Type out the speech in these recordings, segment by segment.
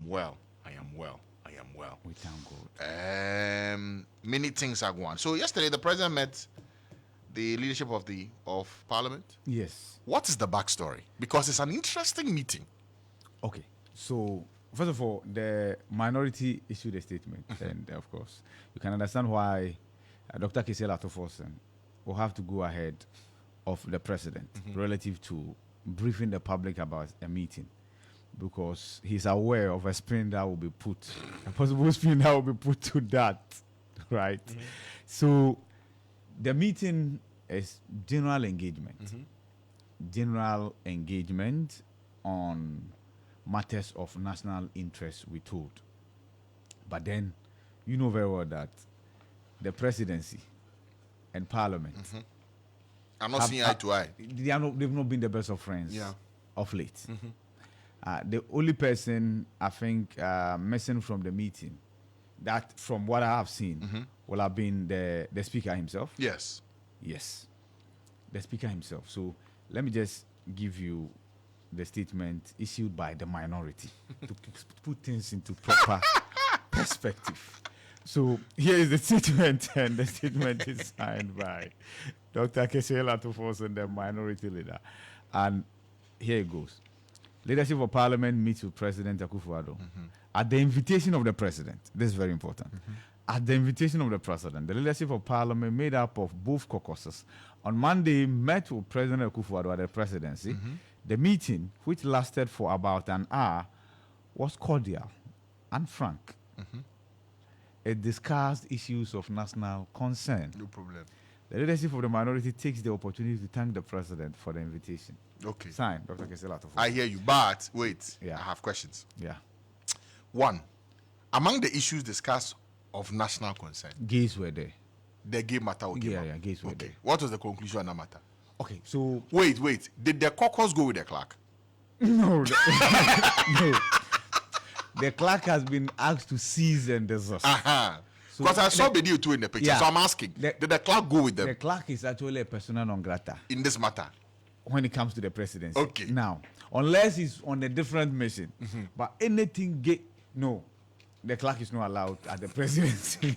well. I am well. I am well. We thank God. Many things are going. So yesterday the president met the leadership of Parliament. Yes. What is the backstory? Because it's an interesting meeting. Okay. So first of all, the minority issued a statement, and of course, you can understand why Dr. Kisela Tofosen will have to go ahead of the president relative to briefing the public about a meeting, because he's aware of a spin that will be put, a possible spin that will be put to that, right? So the meeting is general engagement on matters of national interest, we told. But then, you know very well that the presidency and parliament I'm not seeing eye to eye. they've not been the best of friends of late. The only person I think missing from the meeting, that from what I have seen, will have been the speaker himself. Yes, the speaker himself. So let me just give you the statement issued by the minority to put things into proper perspective. So here is the statement, and the statement is signed by Dr. Kesela Tufosun, the minority leader. And here it goes. Leadership of Parliament meets with President Akufo-Addo. At the invitation of the President, this is very important. At the invitation of the President, the leadership of Parliament, made up of both caucuses, on Monday met with President Akufo-Addo at the presidency. The meeting, which lasted for about an hour, was cordial and frank. It discussed issues of national concern. no problem. The leadership of the minority takes the opportunity to thank the president for the invitation. Okay. Signed, Dr. Kesela Tofosun. I hear you, but wait, Yeah. I have questions. Yeah. One, among the issues discussed of national concern, Gays were there. the gay matter came up. Yeah, gays were there. What was the conclusion on that matter? Okay, so Wait. Did the caucus go with the clerk? no, no. The clerk has been asked to cease and desist. So Because I saw video too in the picture, Yeah. so I'm asking, did the clerk go with them The clerk is actually a persona non grata in this matter? when it comes to the presidency. Okay. Now, unless he's on a different mission, but anything no, the clerk is not allowed at the presidency.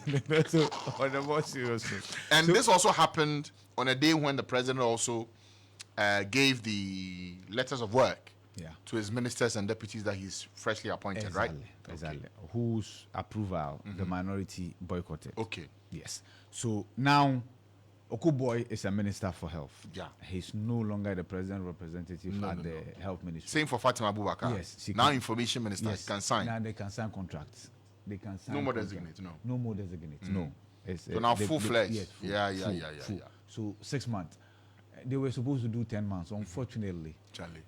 So, on the more serious note. And So- this also happened on a day when the president also gave the letters of work to his ministers and deputies that he's freshly appointed, right? Exactly. Whose approval the minority boycotted. Okay. Yes. So now, Okuboy is a minister for health. Yeah. He's no longer the president representative at the health ministry. Same for Fatima Abubakar. Yes, she Now can- information minister Yes. can sign. Now they can sign contracts. They can sign. No more contracts. designate, no. No more designate. No. It's, So now full-fledged. Yes. Yeah. So 6 months. They were supposed to do 10 months. Unfortunately, Charlie.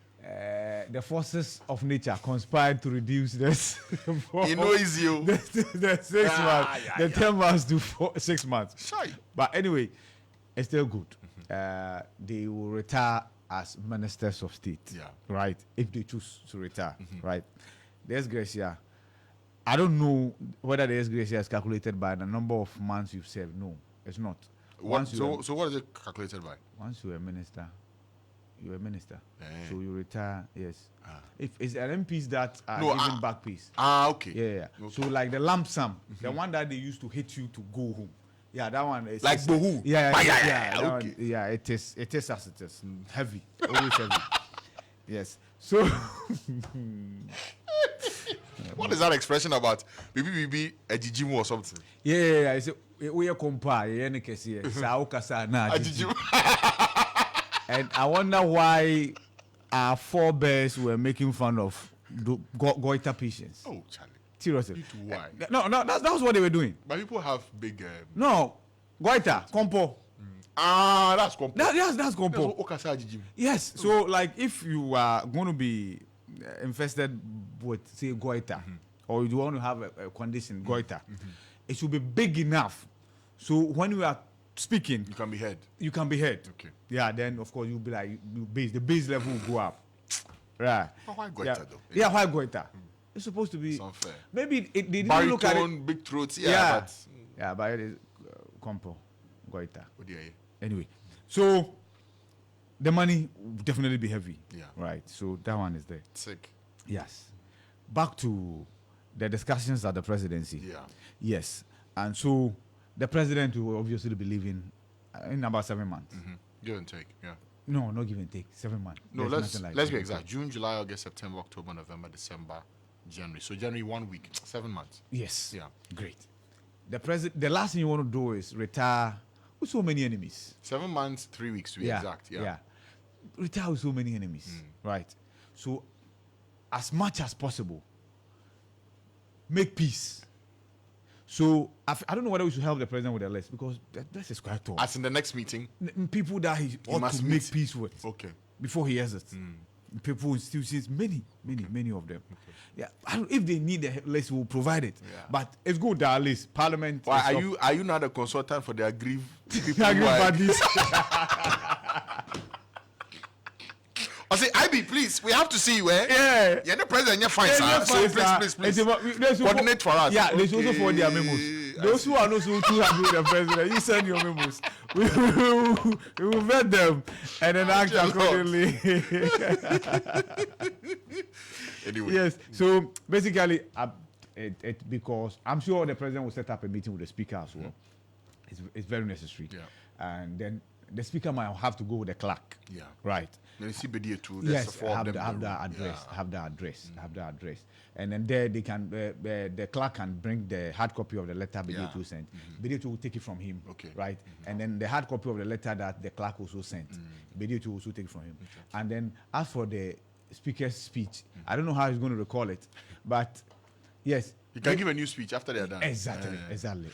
the forces of nature conspired to reduce this. You know it's you. the 6 months. The 10 months to 6 months. Shy. But anyway, it's still good. They will retire as ministers of state. Yeah. Right? If they choose to retire. Right? The ex-gratia, I don't know whether the ex-gratia is calculated by the number of months you've served. No, it's not. So what is it calculated by? Once you're a minister, you're a minister. Eh. So you retire, yes. If it's an MPs that are No, given back pays. Okay. Yeah. Okay. So like the lump sum, the one that they used to hit you to go home. Yeah, that one is Like Bohu? Yeah, that okay. one, yeah, it is as it is. Heavy. Always heavy. Yes. So What is that expression about? Bibi ejijimu or something? yeah, I say we are compare, and I wonder why our forebears were making fun of goiter patients. Oh, Charlie. Seriously. You too, why? No, that's what they were doing. But people have big. No, goiter, compo. That's compo. That's compo. That's Okasa ejijimu. Yes. So, like, if you are going to be infested with, say, goiter, or you want to have a condition, goiter, it should be big enough. So, when you are speaking, You can be heard. you can be heard. Okay. Yeah, then, of course, you'll be like, the base level will go up. Right. But why goiter, though? Yeah, why goiter? It's supposed to be. It's unfair. Maybe they didn't look at it. Baritone, big throats. Yeah. But But it is compo, goiter. what do you hear? Anyway, so the money will definitely be heavy. Yeah. Right. So that one is there. Sick. Yes. Back to the discussions at the presidency. Yeah. Yes. And so the president will obviously be leaving in about 7 months. Mm-hmm. Give and take, yeah. No, not give and take. 7 months. No, There's let's be exact. June, July, August, September, October, November, December, January. So January 1 week, 7 months. Yes. Yeah. Great. The last thing you want to do is retire with so many enemies. 7 months, 3 weeks to be exact. Yeah. Retire with so many enemies. Right. So as much as possible, make peace. So I don't know whether we should help the president with the list, because this is quite tall. As in the next meeting, people that he ought must to make peace with. Okay. Before he has it. People still sees many of them. Okay. Yeah, if they need the list, we'll provide it. Yeah. But it's good that at least Parliament. Why are you not a consultant for the aggrieved people? Aggrieved parties. I say, IB, please, we have to see you, eh? Yeah. You're the president, you're fine, sir. So please. Coordinate for us. Yeah, they should also forward their memos. Those who are not so too happy with the president, you send your memos. We will vet them and then act accordingly. Anyway. Yes, so basically, because I'm sure the president will set up a meeting with the speaker as well. It's very necessary. Yeah. And then the speaker might have to go with the clerk. Yeah. Right. Then you see Dedei too. Yes, have the address. And then there they can, the clerk can bring the hard copy of the letter Dedei too sent. Dedei too will take it from him. Okay. Right. And then the hard copy of the letter that the clerk also sent. Dedei too also take it from him. Okay. And then as for the speaker's speech, I don't know how he's going to recall it, but yes. You can give a new speech after they're done. Exactly.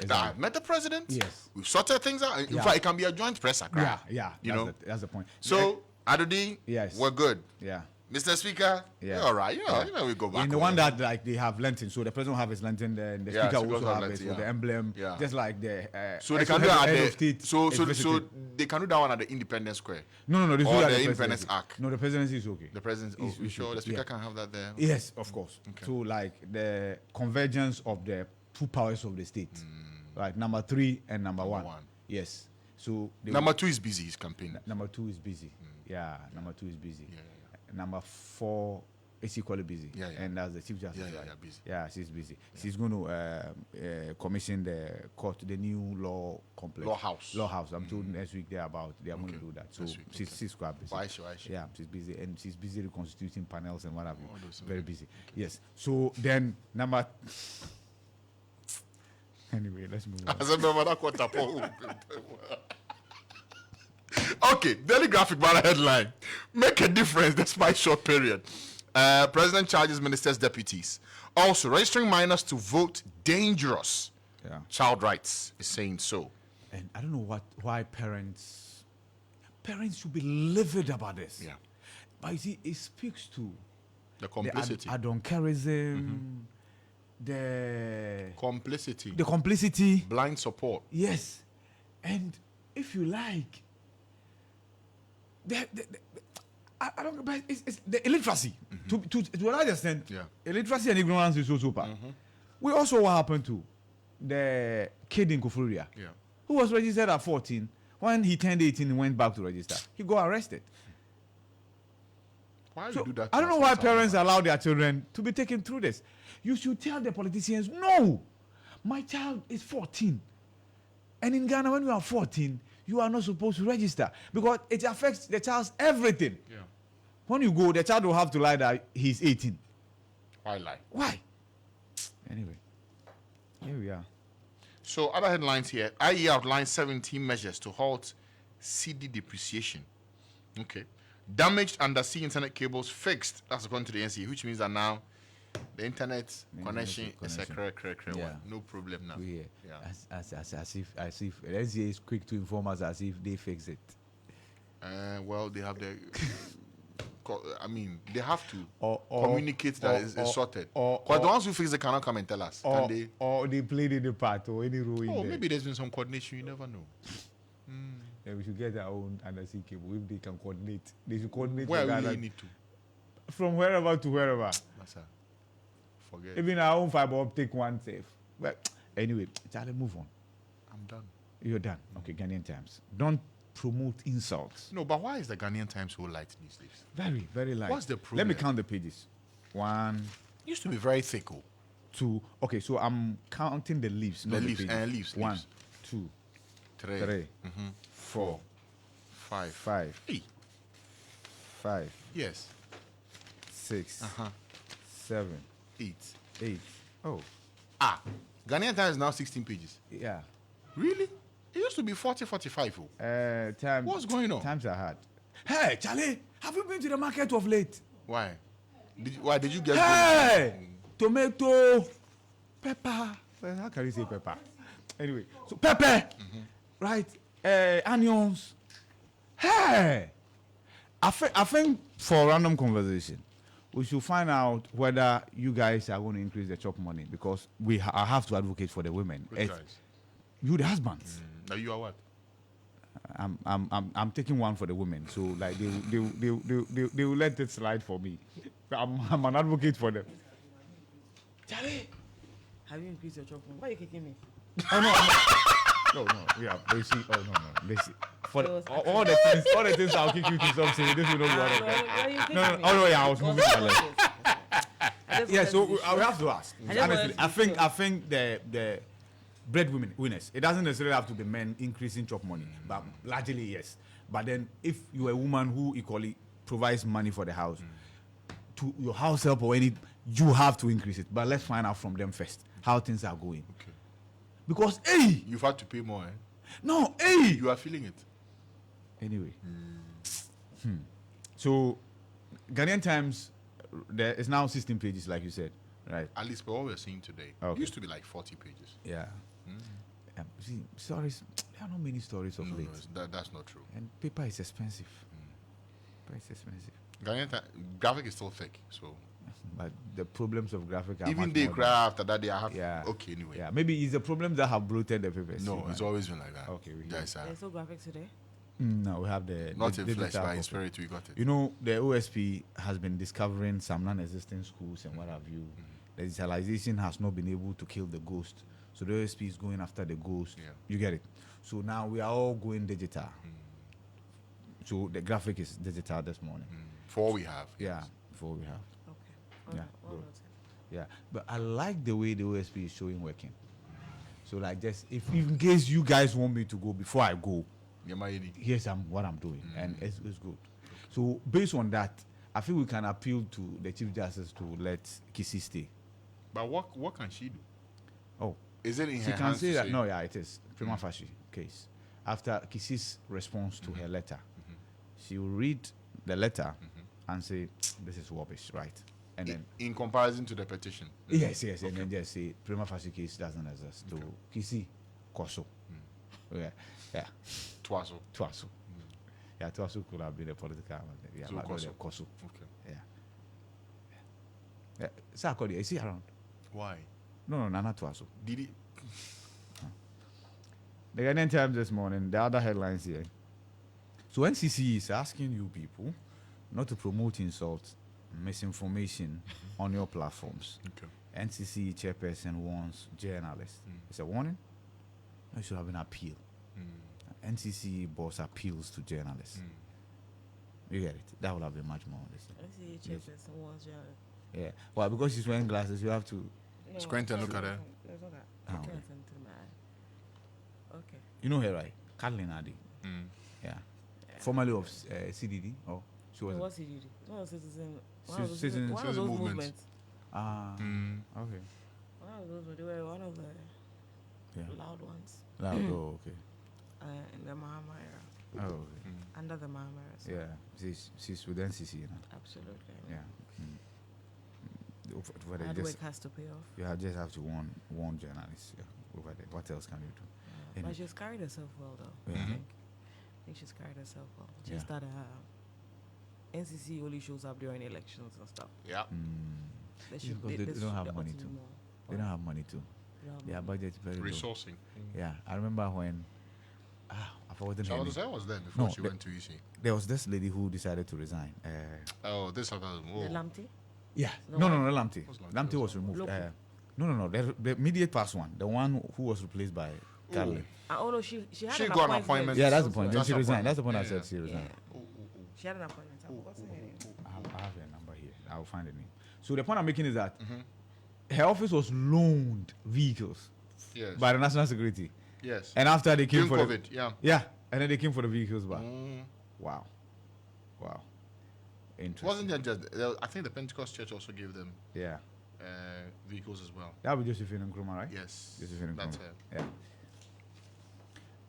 I've met the president. Yes. We've sorted things out. In fact, it can be a joint press account. Yeah. That's the point. So, Adodi, yes, we're good. Yeah. Mr. Speaker, you're all right. You know, we go back. In the one that like they have lantern, so the president will have his lantern there, and the speaker will also have it with the emblem, just like the. So they can do that at the. So they can do that one at the Independence Square. No. This or the Independence Arc. No, the presidency is okay. The president is sure the speaker can have that there. Yes, of course. Okay. So like the convergence of the two powers of the state, like number 3 and number one. Yes. So number 2 is busy. His campaign. Number 2 is busy. Yeah, number 2 is busy. Yeah. Number 4 is equally busy. Yeah. And that's the chief justice. Busy. Yeah, she's busy. Yeah. She's going to commission the court, the new law complex. Law house. I'm told next week they are going to do that. So she's quite busy. Why? Yeah, she's busy, and she's busy reconstituting panels and what have you. Very busy. Yes. So then number. Anyway, let's move on. Okay, Daily Graphic banner headline: Make a difference despite short period. President charges ministers' deputies. Also, registering minors to vote dangerous. Yeah. Child rights is saying so. And I don't know why parents should be livid about this. Yeah. But you see, it speaks to the complicity, the adoncarism, the complicity, blind support. Yes, and if you like. I don't. But it's the illiteracy. To a large extent, illiteracy and ignorance is also part. We also what happened to the kid in Kufuria, who was registered at 14. When he turned 18, he went back to register. He got arrested. Why do you do that? I don't know why parents allow their children to be taken through this. You should tell the politicians, no, my child is 14, and in Ghana, when you are 14. You are not supposed to register because it affects the child's everything. Yeah. When you go, the child will have to lie that he's 18. Why lie? Why? Anyway, here we are. So, other headlines here. IE outlines 17 measures to halt CD depreciation. Okay. Damaged undersea internet cables fixed. That's according to the NCA, which means that now the internet connection is a correct one. No problem now. As if the NCA is quick to inform us as if they fix it. Well, they have the. They have to communicate that it's sorted. Because the ones who fix it cannot come and tell us. Or they played in the part or any role in there. Maybe there's been some coordination. You never know. Yeah, we should get our own undersea cable if they can coordinate. They should coordinate. Where we really need to. From wherever to wherever. Forget. Even our own fiber optic one safe. But anyway, Charlie, move on. I'm done. You're done. Okay, Ghanaian Times. Don't promote insults. No, but why is the Ghanaian Times so light these days? Very, very light. What's the problem? Let me count the pages. 1. It used to be very thick. 2. Okay, so I'm counting the leaves. The not leaves, pages. leaves, 1, leaves. 2, 3, 3, 4, 5. 5, Hey, 5, yes. 6, Uh-huh. 7, 8. 8. Oh, Ghanaian time is now 16 pages. yeah. Really? It used to be 40, 45. Time. What's going on? Times are hard. Hey, Charlie, have you been to the market of late? Why? Why did you get? Hey, tomato, pepper. Well, how can you say pepper? Anyway, so pepper, right? Onions. Hey, I think for random conversation, we should find out whether you guys are going to increase the chop money because I have to advocate for the women. Which guys? You the husbands. Now you are what? I'm taking one for the women, so like they will let it slide for me. I'm an advocate for them. Charlie, have you increased your chop? Why are you kicking me? Oh no, yeah, they see. Oh no, they see. For all the things I'll kick you to something. This will not be one. No. Oh no, yeah, I was moving my leg. Yeah, so we have to ask. Honestly, I think the breadwinners. It doesn't necessarily have to be men increasing chop money, but largely yes. But then, if you're a woman who equally provides money for the house, to your house help or any, you have to increase it. But let's find out from them first how things are going. Okay. Because hey, You've had to pay more, eh? no, hey. You are feeling it. Anyway, so Ghanaian Times, there is now 16 pages, like you said, right? At least for what we're seeing today. Okay. It used to be like 40 pages. Yeah. See, stories. There are not many stories of No, late, that's not true. and paper is expensive. Paper is expensive. Ghanaian graphic is still thick, so But the problems of graphic are even much they more cry after that, they have. Yeah. Okay, anyway. Yeah, maybe it's the problems that have bloated the papers. No, See, it's man. always been like that. Okay, we hear There's There's no graphic today. No, we have the not the in flesh, digital but in copy. spirit, we got it. You know, the OSP has been discovering some non-existent schools and what have you. The digitalization has not been able to kill the ghost. So the OSP is going after the ghost. Yeah. You get it? So now we are all going digital. So the graphic is digital this morning. For all we have. Yeah, before we have. Okay. Yeah, Well good. noted. Yeah, but I like the way the OSP is showing working. So like just, if in case you guys want me to go before I go, Yeah, my here's what I'm doing, and it's good. So based on that, I think we can appeal to the Chief Justice to let Kisi stay. But what can she do? Oh, Is it in she her can hands say to that. No, yeah, it is prima facie case. After Kisi's response to her letter, she will read the letter and say, "This is rubbish," right? And then in comparison to the petition? yes, and then just say prima facie case doesn't exist. So Kisi, Koso, yeah, Twaso. Twaso. Yeah, Twaso could have been a political man. Yeah, So but no, Koso. they're Koso. Okay. Yeah. Sarkodie, is he around? Why? No, Nana Twaso. Did he? The Ghanaian Times this morning, the other headlines here. So NCC is asking you people not to promote insults, misinformation on your platforms. Okay. NCC chairperson warns journalists. It's a warning. It should have an appeal. NCC boss appeals to journalists. You get it? That would have been much more. I see chairperson wants you. Yeah. Well, because she's wearing glasses, you have to. Squint and look at her. Let's look at. Oh, I okay. can't send to my eye. Okay. You know her, right? Kathleen Adi. Yeah. Formerly of CDD. Oh, she was. What's he do? One of those citizen. Citizen One of those movements. movements. Okay. One of those. They were one of the Yeah. loud ones Oh, okay. in the Mahama era. Oh, okay. Under the Mahama era. So Yeah. She's with NCC, you know. absolutely. Yeah. Over there, Hard just, work has to pay off. you just have to warn journalists. Yeah. Over there. What else can you do? Yeah. Anyway. But she's carried herself well, though. Yeah. I think she's carried herself well. Just Yeah. that NCC only shows up during elections and stuff. Yeah. They It's because they don't have money to. They don't have money to. Their budget is very low. Resourcing. Yeah, I remember when I forgot her name. Charlotte was there before No, she the- went to UC. There was this lady who decided to resign. Oh, this other. The Lamti? Yeah, The no, one- Lamti. What's Lamti? Lamti was removed. Local. No. The immediate past one, the one who was replaced by Carly. Oh no, she had She an got an appointment. appointment. Yeah, that's the point. Then That's she the resigned. point. That's the point I Yeah, said yeah. she resigned. She had an appointment. I forgot her name. I have her number here. I'll find the name. So the point I'm making is that her office was loaned vehicles Yes. by the national security, Yes. and after they came During for COVID, yeah. and then they came for the vehicles back. Mm. Wow. Interesting. Wasn't there just? I think the Pentecost Church also gave them Yeah. vehicles as well. That would be Josephine Nkrumah, right? Yes. Josephine That's Nkrumah. her. Yeah.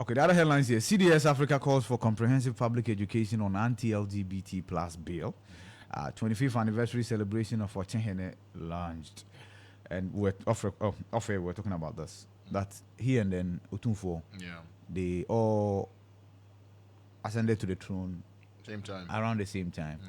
Okay, the other headlines here. CDS Africa calls for comprehensive public education on anti-LGBT plus bill. 25th anniversary celebration of Ochehene launched. And we're we're talking about this. That he and then Otunfo, Yeah. they all ascended to the throne Same time. around the same time.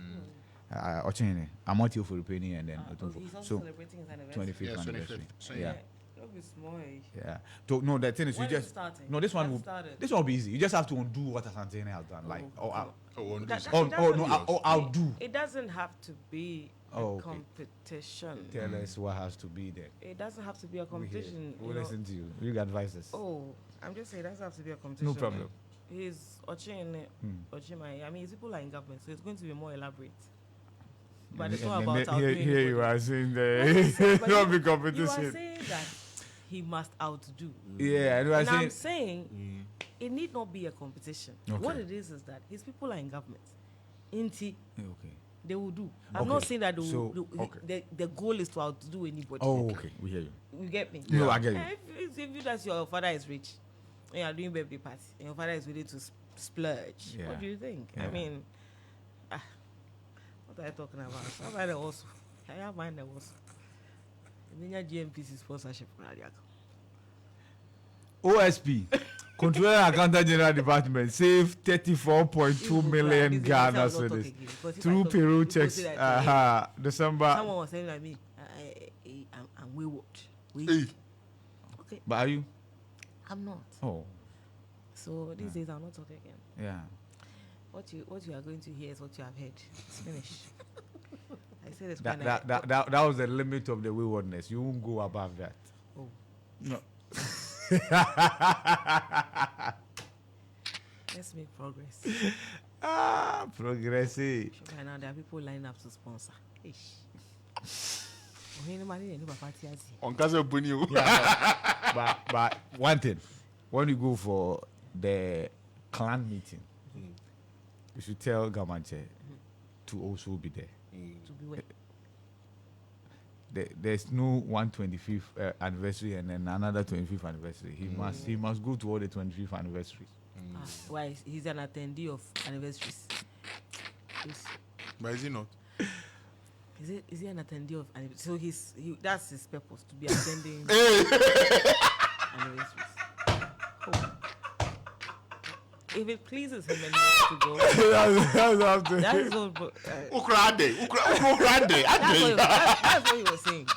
Ochehene, Amotio Filipini, and then He's Otunfo. also So celebrating his anniversary. 25th Yes, anniversary. 25th. Same. Yeah. Don't be small. Yeah. No, the thing is, When you is just it starting? no. This one When will. started? This one will be easy. You just have to undo what Asantene has done. Like, One That- reason. that- it no, doesn't- I'll do. It doesn't have to be Oh, a okay. competition. Tell us what has to be there. It doesn't have to be a We hear you. competition. We'll you know. listen to you. You got advices. Oh, I'm just saying it doesn't have to be a competition. No problem. He's Ochimai. I mean, his people are in government, so it's going to be more elaborate. But it's And not then about outdoing here you anybody. are saying No, I'm saying, but not be you are competition. saying that he must outdo. Yeah, I know. I And I'm say saying it need not be a competition. Okay. What it is that his people are in government. Inti, okay. they will do. I'm Okay. not saying that they will, So, okay. the goal is to outdo anybody. Oh, okay. We hear you. You get me? No, I get you. If that's your father is rich and you are doing birthday party and your father is ready to splurge, Yeah. what do you think? Yeah. I mean, what are you talking about? Somebody also. I have mine also. And then your GMPC sponsorship. OSP, Controller Accountant General Department, save 34.2 million Ghana cedis through payroll checks. December. Someone was saying like me, I'm wayward. Hey. Okay, But are you? I'm not. Oh, So these days I'm not talking again. yeah. What you are going to hear is what you have heard. It's finished. I said it's That was the limit of the waywardness. You won't go above that. Oh. No. Let's make progress. Progressive. Right now there are people lining up to sponsor. Ish. On Kaza Bunyu. But one thing, when you go for the clan meeting, you should tell Gamanche to also be there. To be where? There's no 125th anniversary and then another 25th anniversary. He must go to all the 25th anniversaries. Why? He's an attendee of anniversaries. But is he not? Is he an attendee of anniversaries? So that's his purpose, to be attending anniversaries. Oh. If it pleases him and he wants to go, that's all. Ukrade. That's what he was saying.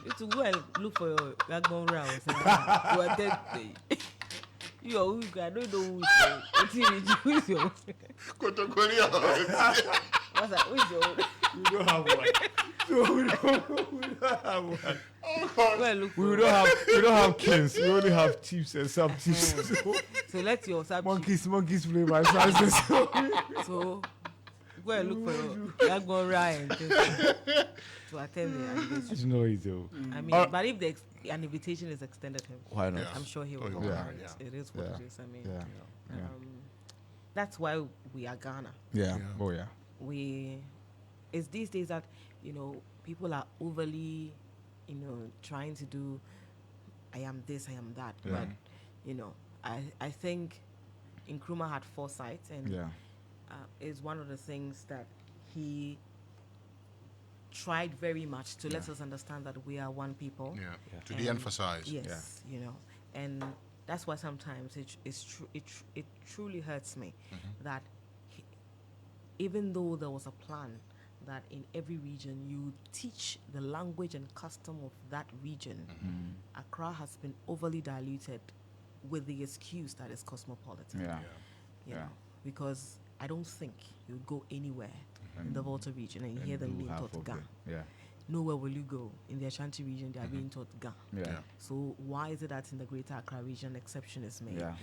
You to go and look for your Lagbon round. You are dead. You are weak. I don't know who is your. What's that? Who is your? We don't have one. We don't have one. Go and look for. We don't have kings. We only have chiefs and sub chiefs. So let your sub monkeys play my songs. So go and look for your Lagbon round to attend the anniversary. It's no easy. I mean, but if the invitation is extended to him, Why not? I'm sure he will Oh, go. yeah. It is what it is. I mean, Yeah. that's why we are Ghana. Yeah. Oh yeah. It's these days that, people are overly, trying to do, I am this, I am that. Yeah. But, I think Nkrumah had foresight, and is one of the things that he tried very much to let us understand that we are one people. Yeah. To And de-emphasize. Yes, and that's why sometimes it truly hurts me that even though there was a plan that in every region you teach the language and custom of that region, Accra has been overly diluted with the excuse that it's cosmopolitan. Yeah. You know, because I don't think you would go anywhere in the Volta region and you hear them being taught Ga. Yeah. Nowhere will you go in the Ashanti region, they are being taught Ga. Yeah. So why is it that in the Greater Accra region exception is made? Yeah.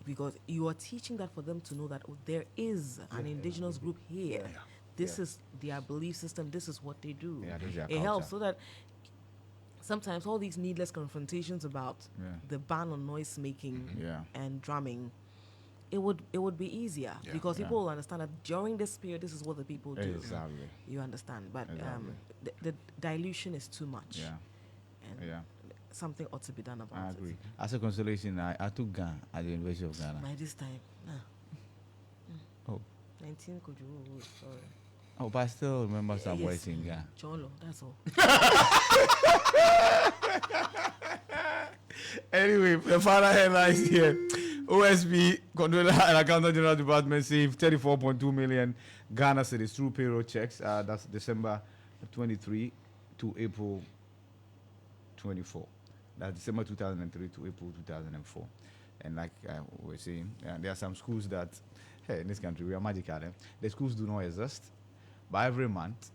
Because you are teaching that for them to know that there is an indigenous group here. This is their belief system. This is what they do. Yeah, this is their It helps culture. so that sometimes all these needless confrontations about the ban on noise making and drumming, it would be easier because people will understand that during this period, this is what the people do. Exactly. You understand, but the dilution is too much. And something ought to be done about it. I agree. As a consolation, I took Ghana at the University of Ghana. By this time, Oh. 19 could you? Sorry. Oh, but I still remember some boys in Ghana. Cholo, that's all. Anyway, the final headlines here. OSB, Controller and Accountant General Department, saved 34.2 million Ghana cedis through payroll checks. That's December 23 to April 24. That's December 2003 to April 2004. And like we were saying, there are some schools that, hey, in this country, we are magical. The schools do not exist. But every month,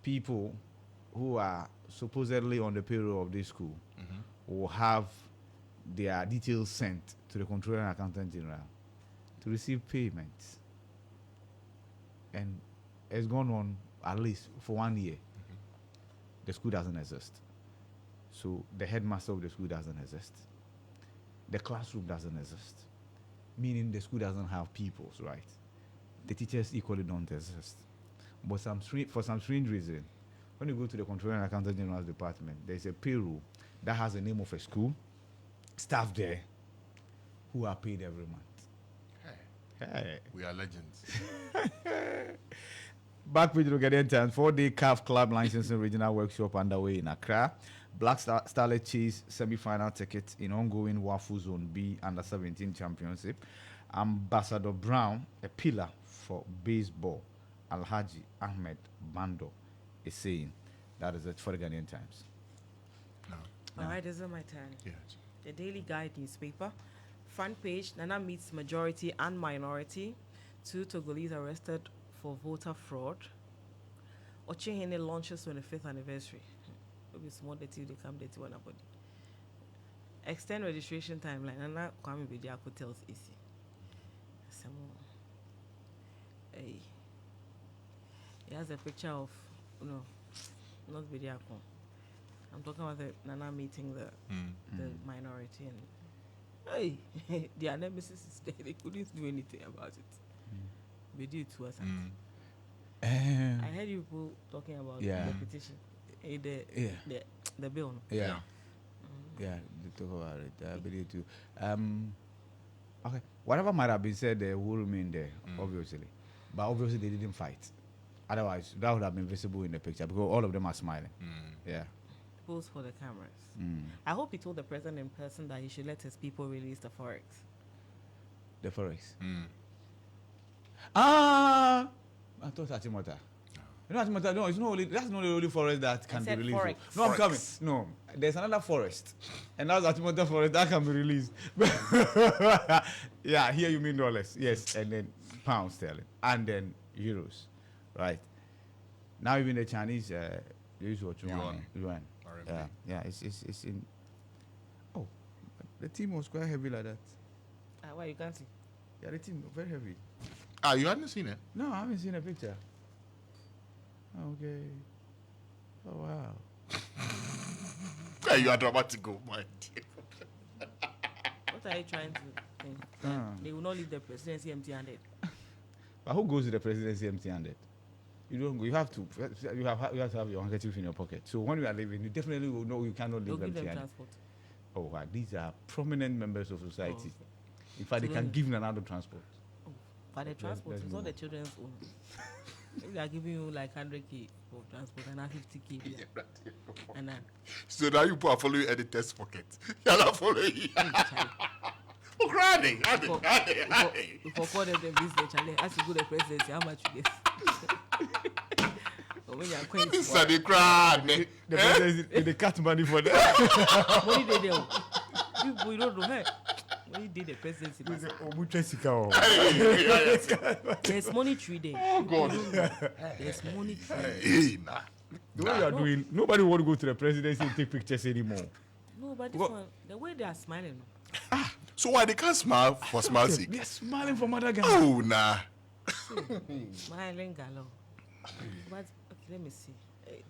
people who are supposedly on the payroll of this school will have their details sent to the Controller and Accountant General to receive payments. And it's gone on at least for 1 year. The school doesn't exist. So the headmaster of the school doesn't exist. The classroom doesn't exist. Meaning the school doesn't have pupils, right? The teachers equally don't exist. But for some strange reason, when you go to the Controller and Accountant General's department, there's a payroll that has the name of a school, staff there, who are paid every month. Hey. We are legends. Back with Rogadian Times, 4-day CAF Club Licensing Regional Workshop underway in Accra. Black Starlet Chase semi-final tickets in ongoing WAFU Zone B Under-17 Championship. Ambassador Brown, a pillar for baseball, Alhaji Ahmed Bando, is saying. That is it for the Ghanaian Times. All right, this is my turn. Yes. The Daily Guide newspaper. Front page, Nana meets majority and minority. 2 Togolese arrested for voter fraud. Ochehene launches 25th anniversary. Maybe small dirty, they come dirty one body. Extend registration timeline. Nana Kwame Bediako tells easy. Hey. He has a picture of, not Bediako. I'm talking about the Nana meeting the minority, and hey, their nemesis is there. They couldn't do anything about it. They did to us. I heard you people talking about the petition, the bill. Yeah, they talk about it. I believe too. Okay, whatever might have been said, they will remain there, obviously. But obviously, they didn't fight. Otherwise, that would have been visible in the picture because all of them are smiling. Yeah. Pose for the cameras. I hope he told the president in person that he should let his people release the forex. The forex. I thought Atimota. You know Atimota? No, it's not only, that's not the only forest that can be released. Forex. No, I'm coming. No, there's another forest, and that's Atimota forest that can be released. Yeah, here you mean dollars, yes, and then pounds sterling, and then euros, right? Now even the Chinese, they use what yuan. Yeah, it's in. Oh, the team was quite heavy like that. Why you can't see? Yeah, the team very heavy. You hadn't seen it? No, I haven't seen a picture. Okay. Oh wow. Yeah, you are dramatic, my dear. What are you trying to think? They will not leave the presidency empty-handed. But who goes to the presidency empty-handed? You don't go. You have to have your handkerchief in your pocket. So when you are leaving, you definitely will know you cannot leave empty-handed. Transport. Oh, wow. These are prominent members of society. Oh. In fact, they can give another transport. Oh, but the transport is not the children's own. Maybe they are giving you like 100k for transport and 50k. And so now you are following editor's pocket. You're not following. Oh, granny. For call them business challenge, as you go the presidency, how much you get? When you are queen, this is the crowd. The presidency, they cut money for that. Money they do. You don't know, hey. When you did the presidency, there's money 3 days. Oh God, there's money 3 days. Hey, nah. The way you are doing, nobody want to go to the presidency and take pictures anymore. No, but this one, the way they are smiling. So why they can't smile for smile sake? They're smiling for mother guys. Oh, nah. Smiling galore. But okay, let me see.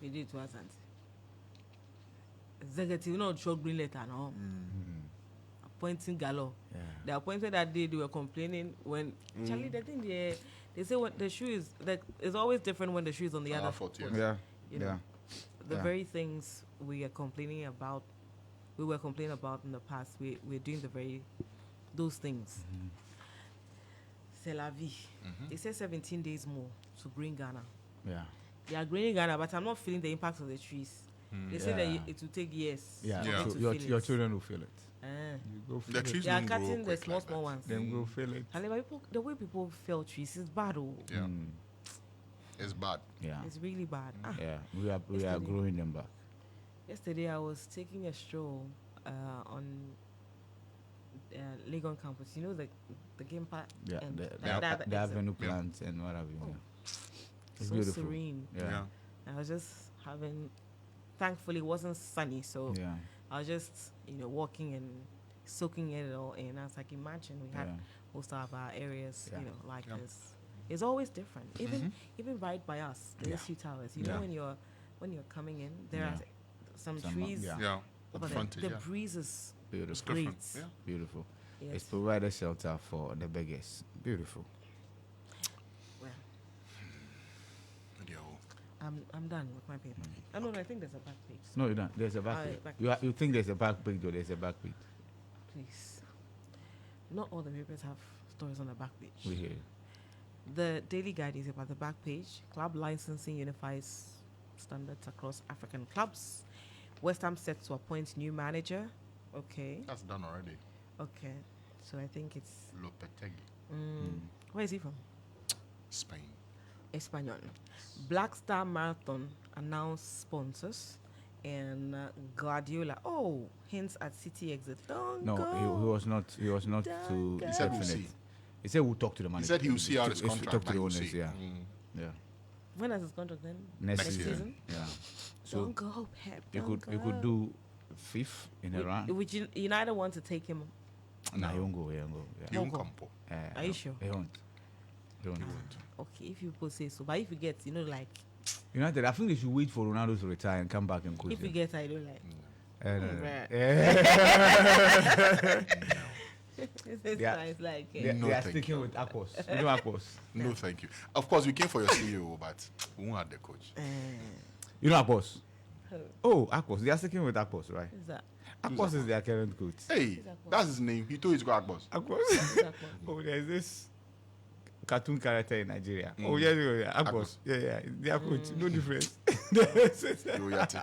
They did to us, executive, not short green letter, no. Appointing galore. Yeah. They appointed that day. They were complaining when Charlie. The thing they say when the shoe is like it's always different when the shoe is on the other foot, foot. yes. Yeah. You Yeah. know, the Yeah. very things we are complaining about, we were complaining about in the past. We're doing those things. C'est la vie. They say 17 days more to green Ghana. Yeah. They are greening Ghana, but I'm not feeling the impact of the trees. They say that Yeah. it will take years. Yeah. for Yeah. it So to your feel your it. children will feel it. Ah. You go feel The it. trees They are don't grow cutting the quick small like small that. ones. Them go feel it. And the way people fell trees is bad. Oh. Yeah, it's bad. Yeah. It's really bad. Yeah. We are Yesterday. growing them back. Yesterday I was taking a stroll on Legon campus. You know the game park. Yeah. and The that exit. avenue Yeah. plants and what have you. Oh. Yeah. It's So beautiful. serene. Yeah. I was just having. Thankfully, it wasn't sunny, so Yeah. I was just walking and soaking it all in. I was like, imagine we had Yeah. most of our areas, Yeah. like Yeah. this. It's always different. Even right by us, the Yeah. SU Towers. You Yeah. know when you're coming in, there Yeah. are some Some, trees. yeah. Yeah, But up frontage, the yeah. breeze is Beautiful. It's great. different. Yeah. Beautiful. Yes. It's provided shelter for the beggars. Beautiful. Well, Yo. I'm done with my paper. Oh, no, I think there's a back page. No, you don't. There's a back page. back You think there's a back page or there's a back page? Please. Not all the papers have stories on the back page. We hear you. The Daily Guide is about the back page. Club licensing unifies standards across African clubs. West Ham set to appoint new manager. Okay. That's done already. Okay. So I think it's. Lopetegui, Where is he from? Spain. Espanyol. Black Star Marathon announced sponsors. And Guardiola. Oh, hints at City exit. Don't No, go. he was not. He was not Don't too go. He said we'll definite. see. He said we'll talk to the He manager. said he will see out his Talk contract. to but the he will owners. see. Yeah. Yeah. When has his contract then? Next Next year. season. Yeah. So Don't go, Pep. you don't could go. do fifth in a round. Would United want to take him? Nah, he won't go. He won't go. He Yeah. won't go. come po. Are you sure? He won't. He won't. Okay, if you people say so. But if you get, like, United, I think they should wait for Ronaldo to retire and come back and coach if you them. get, I don't like. No. Right. It's Yeah. nice, like, They, No, they are thank sticking with Akos. You know Akos. No, thank you. Of course, we came for your CEO, but we won't have the coach. You know Akos. who Oh, Akos. They are sticking with Akos, right? is that? Akos is their current coach. Hey, that's his name. He told his go boss. Akos. Who's that one? Oh, there's this cartoon character in Nigeria. Mm. Oh, yeah. Akos. Akos. Yeah. Their coach. No difference. Yo, yate.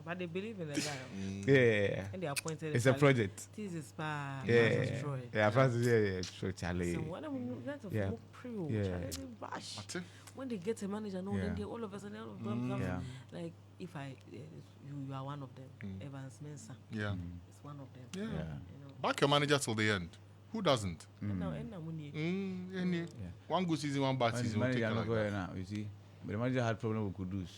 But they believe in the guy, Yeah. and they appointed. It's a project. This is bad. Yeah. Troy. Yeah, Francis, yeah. True, Charlie. So what am I to Yeah. pre-o? Yeah. Charlie, bash. Mate. When they get a manager, no, Yeah. then they all of a sudden, all of them come. Yeah. Like, if you are one of them, Evans Mensah Yeah. is one of them. Yeah. Yeah. You know. Back your manager till the end. Who doesn't? And now, money. Any. Yeah. One good season, one bad When season. the We'll take manager it no like go here that. now, you see. But the manager had problem with Kudus.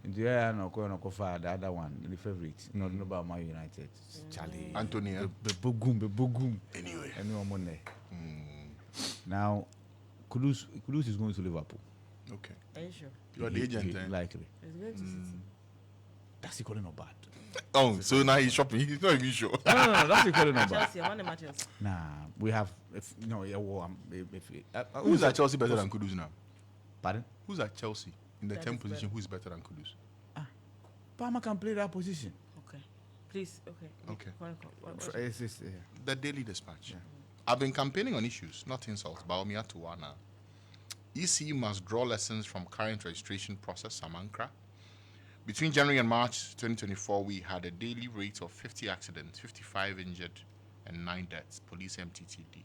In the area, no go for the other one, the favorite. No about Man United. Charlie. Anthony, eh? The Bogum. Anyway. Anyone money. Now, Kudus is going to Liverpool. Okay. Are you sure? You are the agent, eh? Likely. It's going to City. That's equally not bad. Oh, so now he's shopping. He's not even sure. No, that's equally not bad. Chelsea, I want the matches. Nah, we have. Who's at Chelsea better than Kudus now? Pardon? Who's at Chelsea in the That 10th is position? better. Who's better than Kudus? Palmer can play that position. Okay. Please, okay. Okay. What- The Daily Dispatch. I've been campaigning on issues, not insults, but Omia Tuwana. EC must draw lessons from current registration process, Samankra. Between January and March 2024, we had a daily rate of 50 accidents, 55 injured, and 9 deaths. Police MTTD.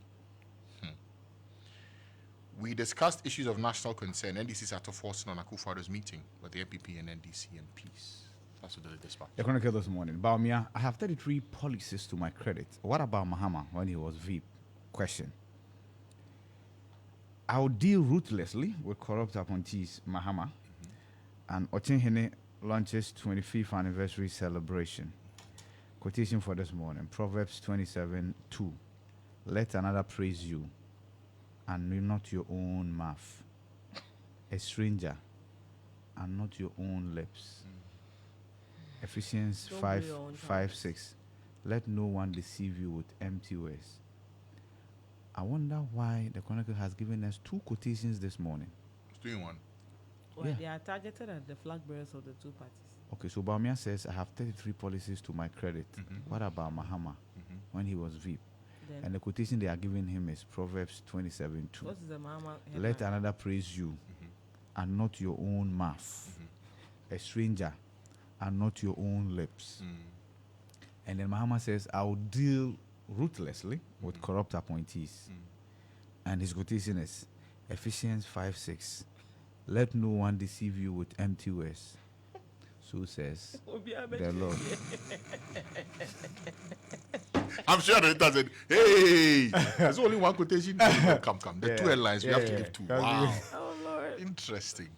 We discussed issues of national concern. NDC started forcing on Akufo-Addo's meeting with the NPP and NDC MPs. That's what the dispatch. The Chronicle this morning. Baumia, I have 33 policies to my credit. What about Mahama when he was VIP? Question. I'll deal ruthlessly with corrupt appointees, Mahama, and Ochenhene launches 25th anniversary celebration. Quotation for this morning. Proverbs 27:2. Let another praise you, and not your own mouth. A stranger, and not your own lips. Ephesians Don't 5, blow your own 5, trumpets. 6. Let no one deceive you with empty words. I wonder why the Chronicle has given us 2 quotations this morning. It's doing one. Well, Yeah. they are targeted at the flag bearers of the two parties. Okay, so Baumia says, I have 33 policies to my credit. Mhm. What about Mahama Mhm. when he was VIP? Then, And the quotation they are giving him is Proverbs 27, 2. what is the Mama? Let another praise you and not your own mouth. A stranger and not your own lips. And then Mahama says, I will deal ruthlessly with corrupt appointees. And his quotation is Ephesians 5, 6. Let no one deceive you with empty words. So says the Lord. I'm sure that it doesn't. Hey, there's only one quotation. Come. The Yeah. 2 headlines. We have to Yeah. give 2. That's Wow. Oh Lord! Interesting.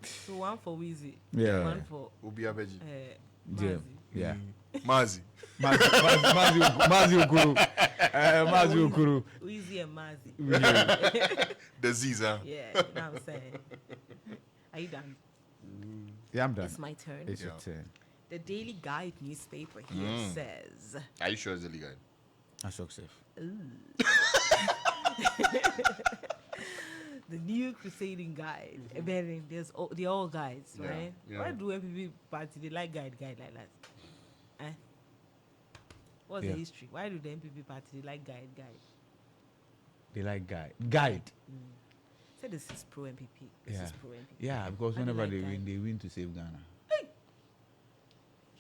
So one for Weezy, Yeah. one for Obi Abeji. Yeah. Mazi. Yeah. Mazi. Mazi Okuru. Mazi Okuru. Weezy and Mazi. The Z's, huh? Yeah, you know what I'm saying. Are you done? Yeah, I'm done. It's my turn. It's your Yeah. turn. The Daily Guide newspaper here says, Are you sure it's the legal? Ashok safe. the new crusading guide. They're all guides, Yeah, right? yeah. Why do MPP party they like guide like that? Eh? What's Yeah. the history? Why do the MPP party they like guide? They like guide. Say this is pro MPP. This Yeah. is pro MPP. Yeah, because Why do whenever like they guide? win to save Ghana.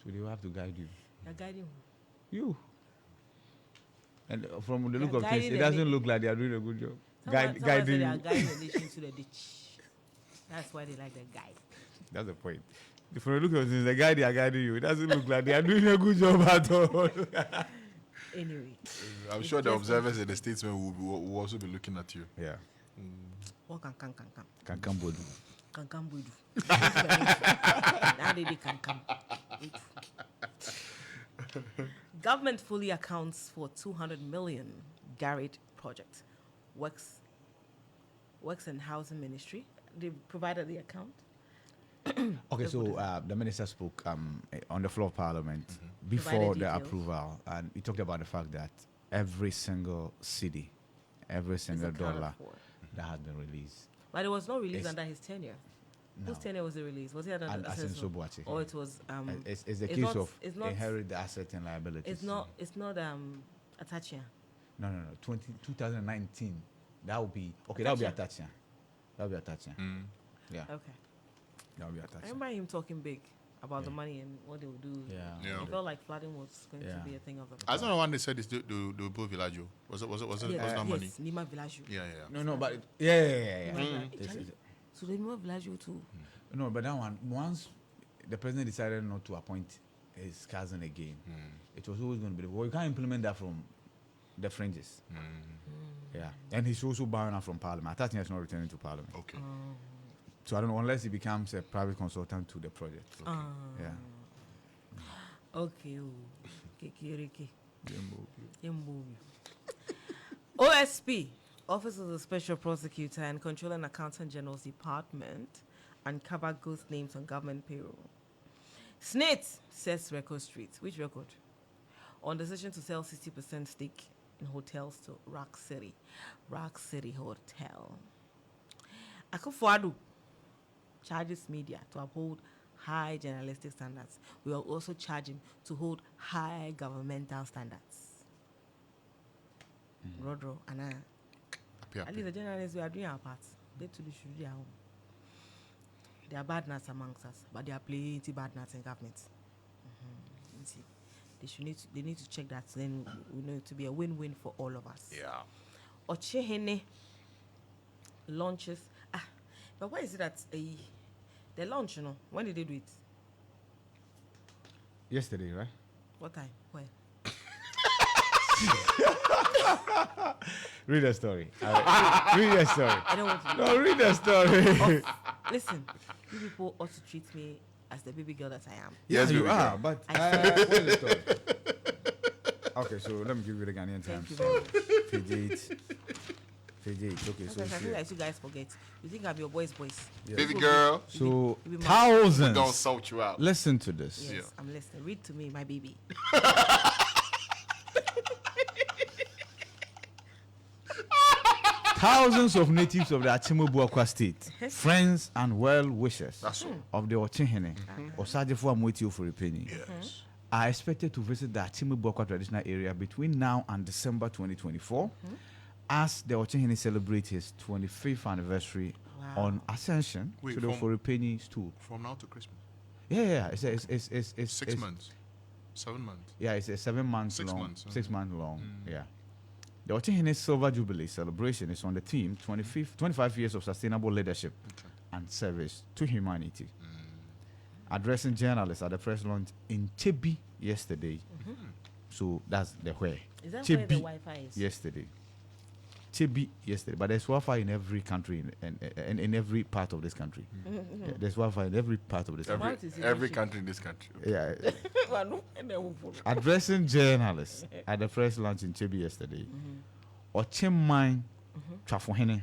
So they will have to guide you. They're guiding who? You. And from the They're look of things, guiding it the doesn't look like they are doing a good job. Someone Guiding said they you. are guiding the nation to the ditch. That's why they like the guide. That's the point. From the look of things, the guy they are guiding you, it doesn't look like they are doing a good job at all. Anyway, I'm It's sure the just observers and the statesmen will also be looking at you. Yeah. what can. Kankambodu. Can we do? Now they can. Government fully accounts for 200 million Garrett project. Works and Housing Ministry. They provided the account. Okay, so the minister spoke on the floor of Parliament before Provided the details. approval, and he talked about the fact that every single city, every single accounted dollar for. that has been released. But it was not released It's- under his tenure. No. Whose tenure was it released? Was it under And as in Assessor? Sobuachi. Or it was It's the it's case not- of it's not- inherit the asset and liabilities. it's not Atachia. No. 2019. That would be okay. That would be Attachia. Attachia. That would be Attachia. Yeah, Okay. that would be I Attachia. remember him talking big about the Yeah. money and what they would do. Yeah. Yeah. It felt like flooding was going to Yeah. be a thing of the I past. don't know when they said this the Villaggio. Was it not money? Yes, Nima Villaggio. Yeah. No, but yeah. Charlie, so the Nima Villaggio too. No, but that one, once the president decided not to appoint his cousin again, it was always going to be. Well, you can't implement that from the fringes. Yeah, and he's also bowing out from Parliament. Attaching is not returning to Parliament. Okay. So I don't know unless he becomes a private consultant to the project. Yeah. Okay. Kekiriki. OSP, Office of the Special Prosecutor and Controller and Accountant General's Department, uncover ghost names on government payroll. SNIT says Record Street. Which record? On decision to sell 60% stake in hotels to Rock City Hotel. Akufo-Addo charges media to uphold high journalistic standards. We will also charge him to hold high governmental standards. Rodro, Anna. At least the journalists, we are doing our part. They too should do their own. There are bad nuts amongst us, but there are plenty bad nuts in government. They need to check that. Then we know it to be a win-win for all of us. Yeah. Ochehene launches. But why is it that the launch? When did they do it? Yesterday, right? What time? Where? Read the story. Read the story. I don't want to. No, read the story. Listen, you people ought to treat me as the baby girl that I am. Yes, you baby are, girl. but I said- what is the story? Okay, so let me give you the Ghanaian Thank times. you very much. Page 8. Tettey, okay, so I it's feel here. like you guys forget. You think I'm your boy's voice. Yeah. Baby girl, So You be my- we're gonna thousands. sort you out. Listen to this. Yes, Yeah. I'm listening. Read to me, my baby. Thousands of natives of the Achimbu state, friends and well wishers That's all. of the Ochihene, Osajefo Amwetio for Penny, Yes. are expected to visit the Achimbu traditional area between now and December 2024 as the Ochihene celebrates his 25th anniversary Wow. on Ascension Wait, to the from- Foripeni stool. From now to Christmas. Yeah, it's 6 months. 7 months. Yeah, it's a 7 months 6 long. months, 6 months long. Yeah. The Ochihene Silver Jubilee celebration is on the theme 25 years of sustainable leadership and service to humanity. Addressing journalists at the press launch in Tettey yesterday. So that's the where. Is that where the Tettey Wi-Fi is? yesterday. Tettey yesterday. But there's Wi-Fi in every country and in every part of this country. Yeah, there's Wi-Fi in every part of this country. What is it Every actually? country in this country. Yeah. Well, no, and then we'll follow. Addressing journalists at the press launch in Tettey yesterday, Ochimman Trafohene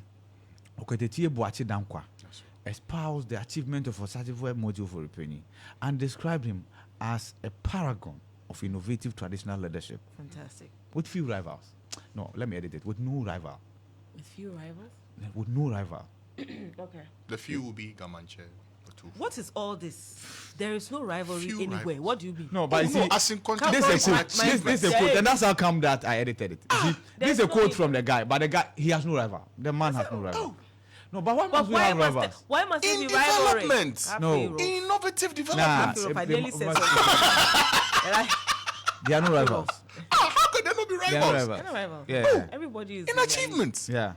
Oketetie Boachi Dankwa Yes. espoused the achievement of Osajefo Mojo for Penny and described him as a paragon of innovative traditional leadership Fantastic. with few rivals. No, let me edit it. With no rival. With few rivals. With no rival. Okay. The few will be Gamanche. The two. What is all this? There is no rivalry Few anywhere. rivals. What do you mean? No, but you No, see, as in context. this is a My- quote. my- This is a quote, and that's how come that I edited it. You see, this there's is a no quote even- from the guy, but the guy he has no rival. The man has no rival. No, but why But must we have rivals? why must there In be rivalry? development. Happy No. Europe. Innovative Nah, development. Europe, I they nearly said must- something. They are no rivals. How could there not be They are no rivals? rivals. No rival. Yeah. Everybody is In like, achievements. Yeah.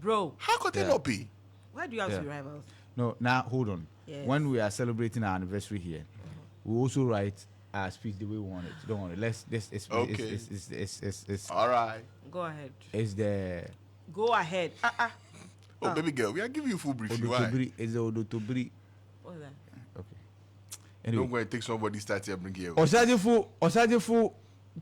Bro, How could there Yeah. not be? why do you have Yeah. to be rivals? No, now hold on. Yes. When we are celebrating our anniversary here, we also write our speech the way we want it. Don't worry. Let's this is Okay. it's All right. Go ahead. it's the Go ahead. Oh, baby girl, we are giving you full briefing. Why? Odotobiri. It's the Odotobiri. What's that? Okay. Don't Anyway, go and take somebody's start here and bring here. Osajefo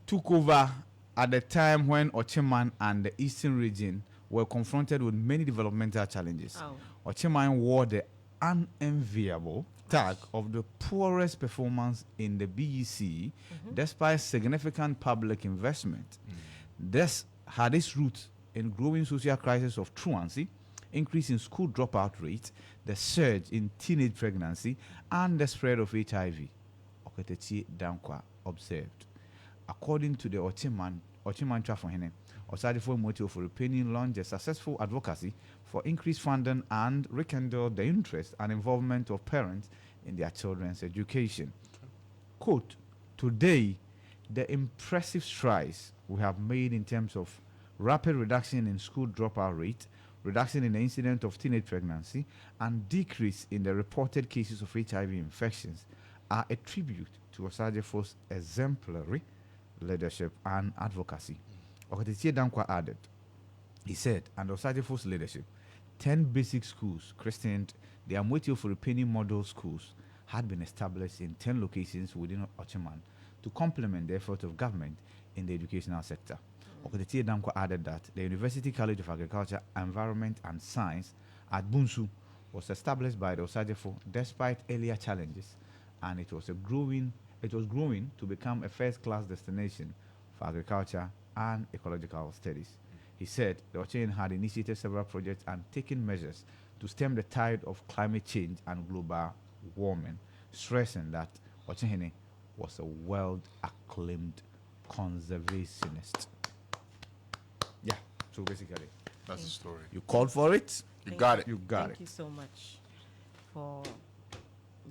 took over at the time when Ochimman and the Eastern region were confronted with many developmental challenges. Oh. Ochimman wore the unenviable tag of the poorest performance in the BEC despite significant public investment. This had its roots in growing social crisis of truancy, increase in school dropout rate, the surge in teenage pregnancy, and the spread of HIV. Oketetie Dankwa observed. According to the Ochimman Trafohene, Osajefo Mojo for Penny launched a successful advocacy for increased funding and rekindled the interest and involvement of parents in their children's education. Quote, today, the impressive strides we have made in terms of rapid reduction in school dropout rate, reduction in the incidence of teenage pregnancy, and decrease in the reported cases of HIV infections are a tribute to Osajefo's exemplary leadership and advocacy. Oketetie Dankwa added, he said, under Osajefo's leadership, 10 basic schools, christened the Amwetio for Penny Model Schools, had been established in 10 locations within Ochimman to complement the effort of government in the educational sector. Oketetie Dankwa added that the University College of Agriculture, Environment and Science at Bunsu was established by the Osajefo despite earlier challenges, and it was growing to become a first-class destination for agriculture and ecological studies. He said the Ochihene had initiated several projects and taken measures to stem the tide of climate change and global warming, stressing that Ochihene was a world-acclaimed conservationist. Yeah, so basically, That's the story. you called for it, You got it. you got Thank it. you so much for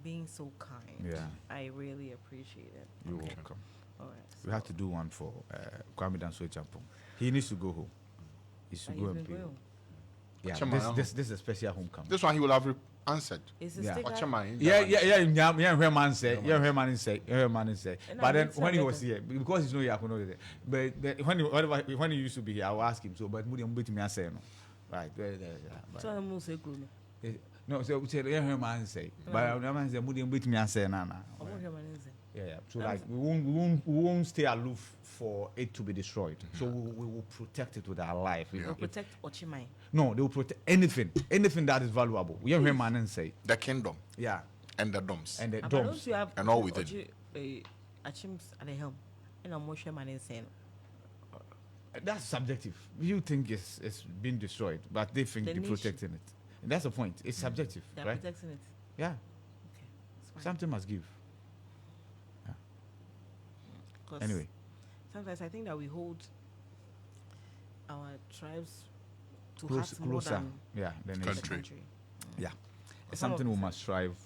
being so kind. Yeah. I really appreciate it. You're welcome. All right. We have to do one for Kwame Danso Champong. He needs to go home. He should go and play. Yeah, Ochimman, this is a special homecoming. This one he will have answered. Is the Yeah. sticker? Ochimman, Yeah, where man say, man say. And But I then need when he some was here, because he's no here, I could know that. But when he used to be here, I will ask him. So, but Mudi Mbiti me say no, right? So I'm also going No, so we say man say, but man say Mudi Mbiti me say na. to Yeah. So like we won't stay aloof for it to be destroyed. So we will protect it with our life. We'll protect Ochimai. No, they will protect anything that is valuable. We have heard man say. The kingdom Yeah. and the domes. And the But domes. don't you have And all within. Achims at the helm? And I'm more man is saying That's subjective. You think it's been destroyed, but they think The they're nation. protecting it. And that's the point. It's subjective, they're right? protecting it. Yeah. Okay, it's fine. Something must give. 'Cause Anyway. sometimes I think that we hold our tribes to Close, heart more closer. than Yeah. The the nation. Country. country. Yeah. It's Some of something we the- must strive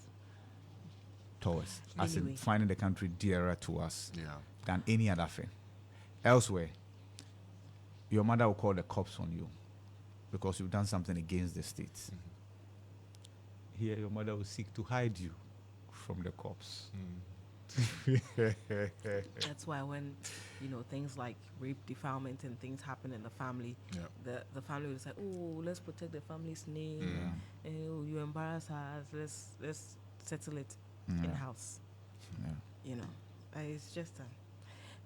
towards. As in Anyway. finding the country dearer to us Yeah. than any other thing. Elsewhere, your mother will call the cops on you because you've done something against the state. Here, your mother will seek to hide you from the cops. That's why when things like rape, defilement, and things happen in the family, Yeah. the family will say, "Oh, let's protect the family's name. Yeah. Oh, you embarrass us. Let's settle it in house." Yeah. It's just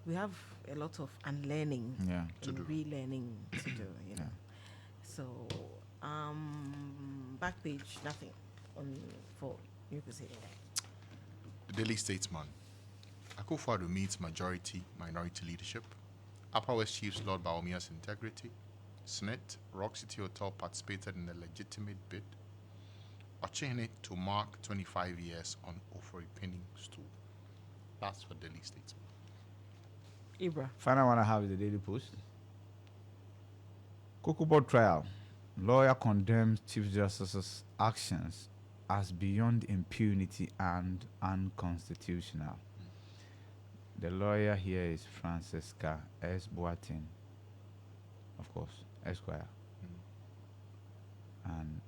we have a lot of unlearning Yeah. To do. and relearning to do. Yeah. So back page nothing for new proceeding. The Daily Statesman. Akufo-Addo meets minority leadership. Upper West Chiefs Lord Baomia's integrity. Senate, Rock City Hotel participated in a legitimate bid. Ochene to mark 25 years on Ofori Penning stool. That's for Daily Statesman. Ibra. Final one I have is the Daily Post. Kokobo trial. Lawyer condemns Chief Justice's actions as beyond impunity and unconstitutional. The lawyer here is Francisca S. Boateng, of course, Esquire. And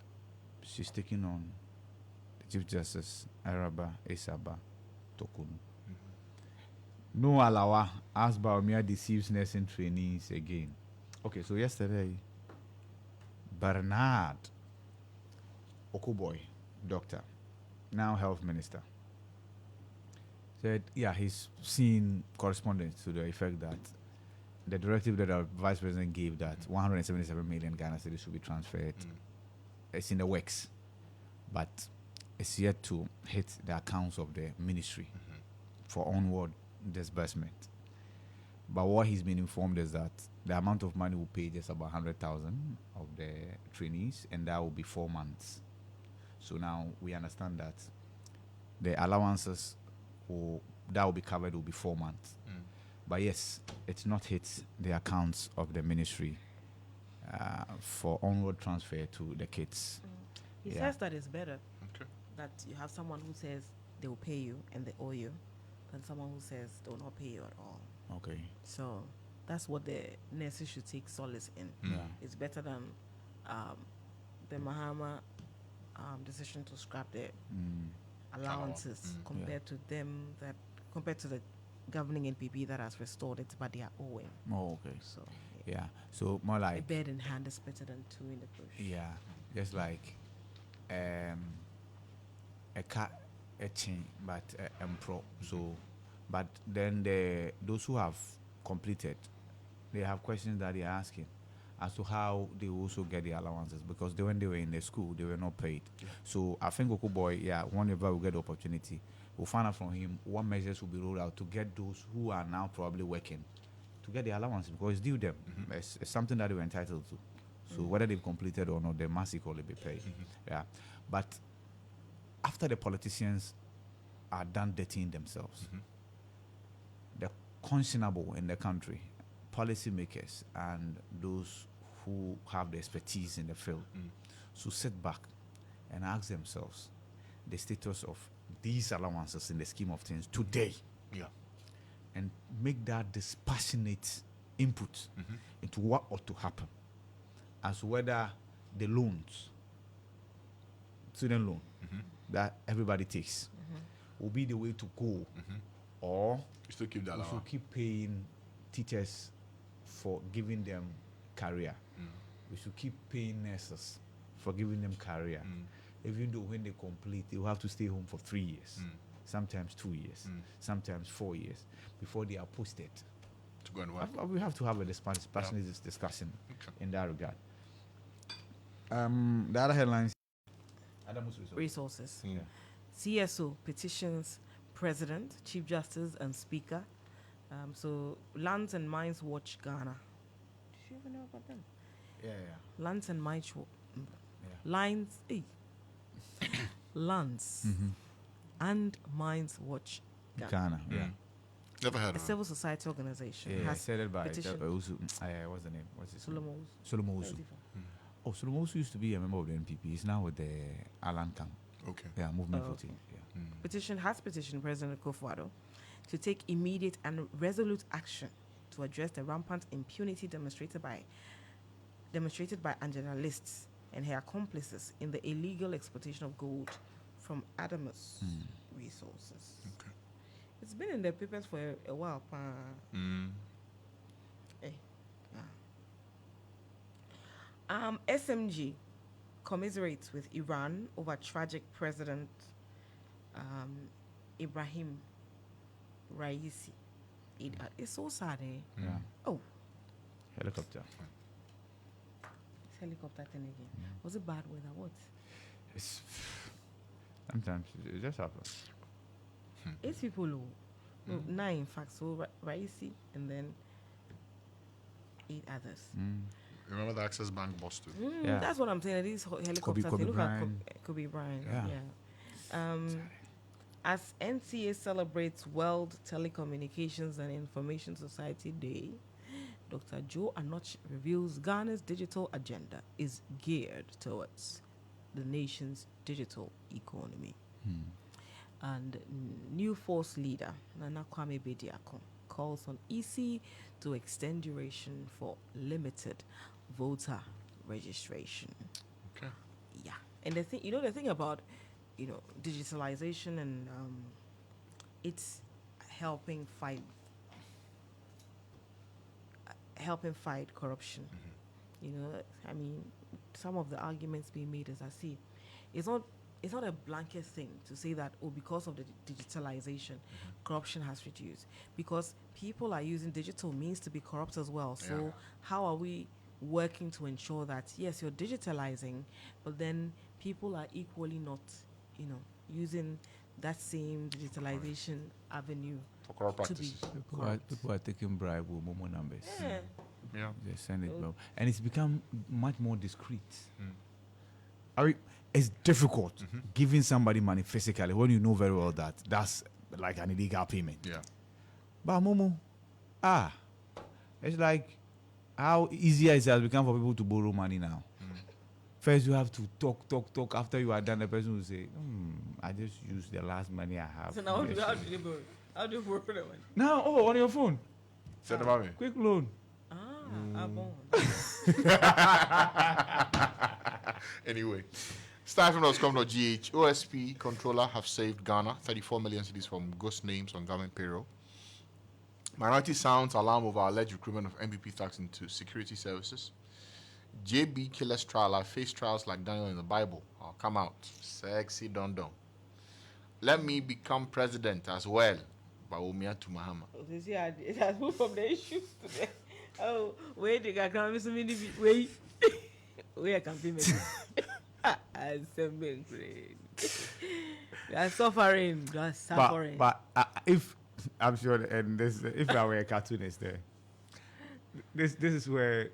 she's taking on the Chief Justice Araba Esaba Tokunu. No Alawa as Baumia deceives nursing trainees again. Okay, so yesterday, Bernard Okoboy, doctor, now health minister, said, he's seen correspondence to the effect that the directive that our vice president gave that 177 million Ghana cedis should be transferred, it's in the works, but it's yet to hit the accounts of the ministry for onward disbursement. But what he's been informed is that the amount of money will pay just about 100,000 of the trainees, and that will be 4 months. So now we understand that the allowances that will be covered will be 4 months. But yes, it's not hit the accounts of the ministry for onward transfer to the kids. He Yeah. says that it's better Okay. that you have someone who says they will pay you and they owe you than someone who says they will not pay you at all. Okay. So that's what the nurses should take solace in. Yeah. It's better than the Mahama decision to scrap the allowances compared to the governing NPP that has restored it, but they are owing. Oh, okay. So Yeah. So more a like bird in hand is better than two in the bush. yeah, just like a cat, a chain, but pro. So, but then those who have completed, they have questions that they are asking as to how they also get the allowances because when they were in the school, they were not paid. So I think Okuboy, whenever we get the opportunity, we'll find out from him what measures will be rolled out to get those who are now probably working to get the allowance because it's due them. It's something that they were entitled to. So whether they've completed or not, they must equally be paid. Yeah. But after the politicians are done dirtying themselves, the conscionable in the country, policymakers and those who have the expertise in the field, should sit back and ask themselves the status of these allowances in the scheme of things today. Yeah. And make that dispassionate input into what ought to happen as whether the loans, student loan, that everybody takes will be the way to go or You still keep that we should allowance. keep paying teachers for giving them career. We should keep paying nurses for giving them career. Even though when they complete, they will have to stay home for 3 years. sometimes 2 years, sometimes 4 years before they are posted. To go and work. We have to have a passionate discussion in that regard. The other headlines. Resources. Yeah. CSO petitions President, Chief Justice, and Speaker. So Lands and Mines Watch Ghana. Did you ever know about them? Yeah. Lands and Mines Lines. Lands and Mines Watch Ghana. Yeah. Never heard A of it. civil society organization. Yeah, has said it by petitioned what's the name? What's his name? Solomon Solomon Usu. Oh, Solomon Usu used to be a member of the NPP. He's now with the Alan Camp. Okay. Yeah, Movement for okay. Change. Yeah. petitioned President Akufo-Addo to take immediate and resolute action to address the rampant impunity demonstrated by journalists and her accomplices in the illegal exploitation of gold from Adamus Resources. Okay. It's been in the papers for a while. SMG commiserates with Iran over tragic President Ibrahim Raisi. It's so sad, eh? Yeah. Oh, Helicopter. this helicopter thing again. Was it bad weather? What? It's sometimes it just happens. 8 people, no, 9 in fact. So Raisi and then 8 others. Remember the Access Bank boss too? Yeah. That's what I'm saying. These helicopters, Kobe they look Bryant. like Kobe Bryant. Yeah. As NCA celebrates World Telecommunications and Information Society Day, Dr. Joe Anoch reveals Ghana's digital agenda is geared towards the nation's digital economy. And New Force leader Nana Kwame Bediako calls on EC to extend duration for limited voter registration. Okay. Yeah, and the thing about digitalization and it's helping fight corruption. I mean, some of the arguments being made, as I see, it's not a blanket thing to say that because of the digitalization, corruption has reduced, because people are using digital means to be corrupt as well. So how are we working to ensure that yes, you're digitalizing, but then people are equally not using that same digitalization avenue For corrupt to be practices. People are taking bribe with Momo numbers. Yeah. They send it, and it's become much more discreet. I mean, it's difficult giving somebody money physically when you know very well that that's like an illegal payment. Yeah. But Momo, it's like how easier it has become for people to borrow money now. First, you have to talk. After you are done, the person will say, I just used the last money I have. So now how do you borrow the money? Now, on your phone. Said about me. Quick loan. Abban. Anyway, StarFM.com.gh, OSP controller have saved Ghana 34 million cedis from ghost names on government payroll. Minority sounds alarm over alleged recruitment of MPP thugs into security services. JB Killer's trial, I face trials like Daniel in the Bible. I'll come out. Sexy don. Let me become president as well. By Umia to Mahama. You see, it has moved from the issues to the. Oh, wait, you can come with so many. Wait, I can be made. I'm suffering. You are suffering. But if I'm sure, and this, if I were a cartoonist, this is where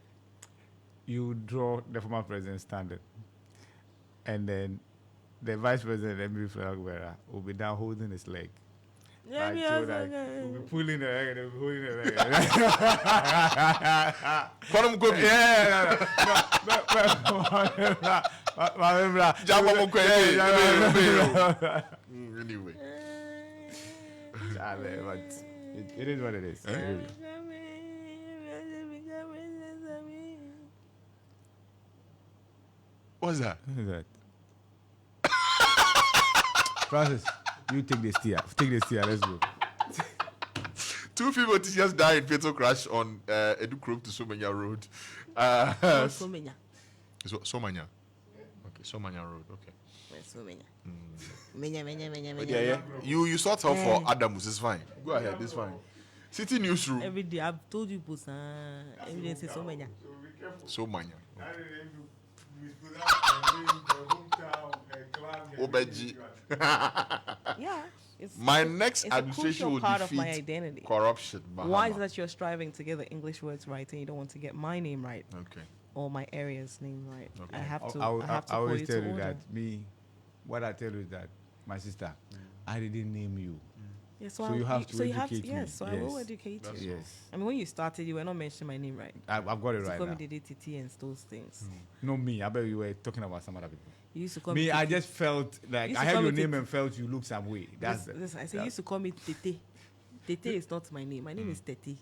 you draw the former president standing, and then the vice president, MB flag bearer, will be down holding his leg. Yeah, We'll be pulling the leg and they'll be holding the leg. Quantum Gobi. Anyway. It is what it is. What's that? What is that? Francis, you take the steer. Let's go. 2 people just died in fatal crash on Edu Krog to Somanya Road. So many. Somanya. Okay, Somanya Road. Okay. so menya. Yeah. You sort out for Adamus. It's fine. Go ahead. It's fine. City Newsroom. Every day I've told you, boss. Every day say so many. So many. Obeji. Yeah. It's, My next it's a administration crucial will part of defeat my identity. corruption. Why is it that you're striving to get the English words right and you don't want to get my name right Okay. or my area's name right? Okay. I have to. I I have to I call always you tell to you order. that what I tell you is that my sister, I didn't name you. Yeah, So you have to educate me. Yes, so I will Yes. educate That's you. Yes, I mean, when you started, you were not mentioning my name right. I've got it You right call now. me Dedei, Tettey, and those things. No, me. I bet you were talking about some other people. You used to call Me, me. I Tettey. just felt like used I to heard call your me name Tettey. and felt you look some way. That's Listen, I say you used to call me Tettey. Tettey is not my name. My name is Tettey.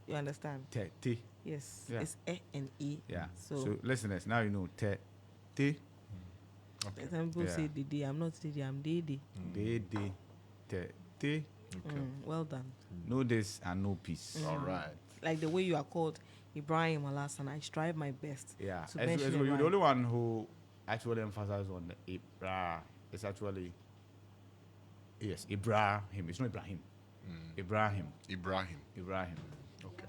You understand? Tettey. Yes, Yeah. it's E and E. Yeah. So, So listeners, now you know Tettey. some people Yeah. say Dedei. I'm not Dedei. I'm Dedei. Dedei. Tettey. Okay. Well done. No this and no peace. All right. Like the way you are called Ibrahim Alasan, I strive my best. Yeah. To As mention it you're the right. only one who actually emphasizes on the Ibra. It's actually Ibrahim. It's not Ibrahim. Ibrahim. Ibrahim. Okay.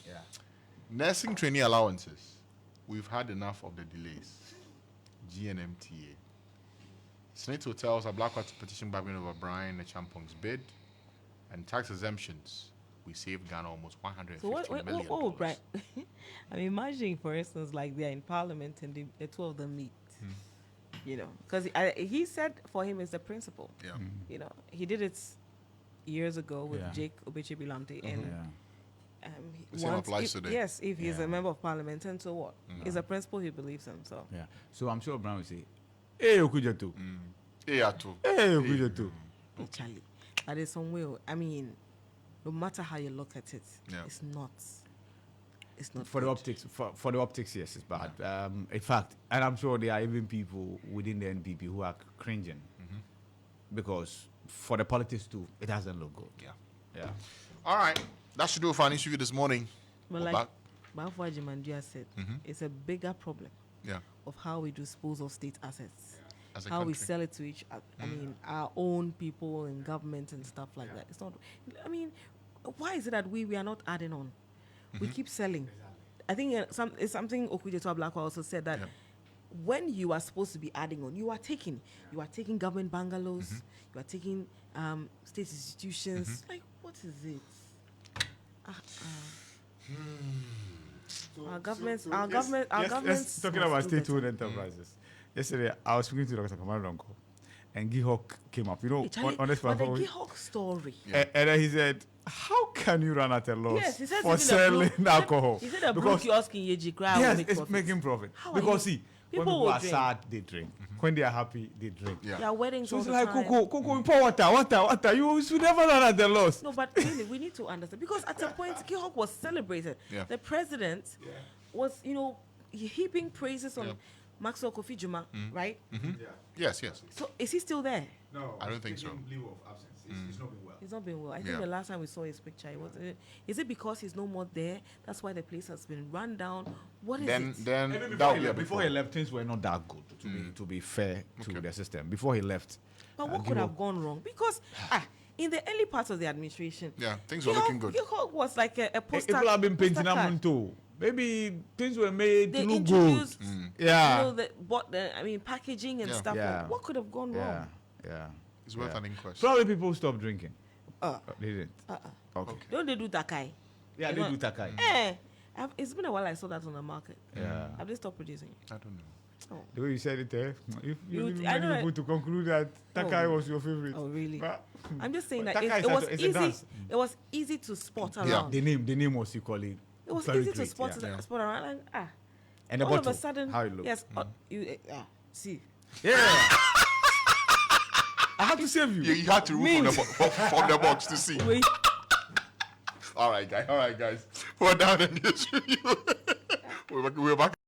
Yeah. Nursing trainee allowances. We've had enough of the delays. GNMTA. Senate hotels are Blackwater petition bargaining over Brian the Champong's bid. And tax exemptions. We saved Ghana almost $150 So what million. would Brian? I'm imagining, for instance, like they're in Parliament and the two of them meet. You know, because he said for him it's the principle. Yeah. You know, he did it years ago with Yeah. Jake Obeche-Bilante, and Yeah. The same applies today. Yes, if he's Yeah. a member of Parliament, and so what? It's a principle he believes in. So Yeah. So I'm sure Brown will say, "Hey, Okujetu. Yeah, too. Hey, Okujetu." Charlie, that is some way. I mean, no matter how you look at it, Yeah. it's not. It's not For the good. optics, for the optics, yes, it's bad. In fact, and I'm sure there are even people within the NPP who are cringing because for the politics too, it doesn't look good. Yeah. Yeah. All right. That should do it for an issue this morning. But We're like back. Bafwa Jimandia said, it's a bigger problem Yeah. of how we dispose of state assets. As a How we country. sell it to each other. I mean, our own people in government and stuff like that. It's not. I mean, why is it that we are not adding on? We keep selling. I think it's something Okujeto Ablakwa also said that when you are supposed to be adding on, you are taking. You are taking government bungalows. You are taking state institutions. Like, what is it? Our governments. Let's talking must about do state-owned better. enterprises. Yesterday, I was speaking to Dr. Kamal Ronko, and Gihok came up. You know, Charlie, on this but the platform. Gihok story. And then he said, "How can you run at a loss Yes, he said for selling alcohol?" He said a blue Because kiosk in Yeji Kra will yes, make it's profit. making profit. How are Because you- see, when people people will are drink. sad, they drink. When they are happy, they drink. Yeah. There are weddings So all it's the like time. Coco, you pour water. You should never run at a loss. No, but really, we need to understand because at a point, Gihok was celebrated. Yeah. The president was, heaping praises on Maxwell Kofi Juma, right? Yes. So is he still there? No, I don't think so. Leave of absence. It's not been well. He's not been well. I think Yeah. the last time we saw his picture, is it because he's no more there? That's why the place has been run down. What is Then it? that would be a big Before he problem. left, things were not that good. To be fair to the system, before he left. But what could have gone wrong? Because in the early parts of the administration, Yeah, things were looking good. Gihok was like a poster. People have been painting poster card. them too. Maybe things were made They to look good. introduced, Yeah. packaging and Yeah. stuff. Yeah. Like, what could have gone Yeah. wrong? Yeah. It's worth Yeah. an inquest. Probably people stopped drinking. Uh, They didn't. Okay. Don't they do Takai? Yeah, You they know- do Takai. It's been a while I saw that on the market. Yeah. Have they stopped producing it? I don't know. Oh, The way you said it, if You- you I many know people to conclude that Takai Oh. was your favorite. oh really? But I'm just saying that Takai it is was it's a easy. dance. It was easy to spot Yeah. around. the name was equally. It was very easy to great, spot yeah. spot around, and And the all bottle, of a sudden, how it looked. yes, see, Yeah. I had to save you. You had to remove from the box to see. wait. All right, guys. We're down in this review. We're back.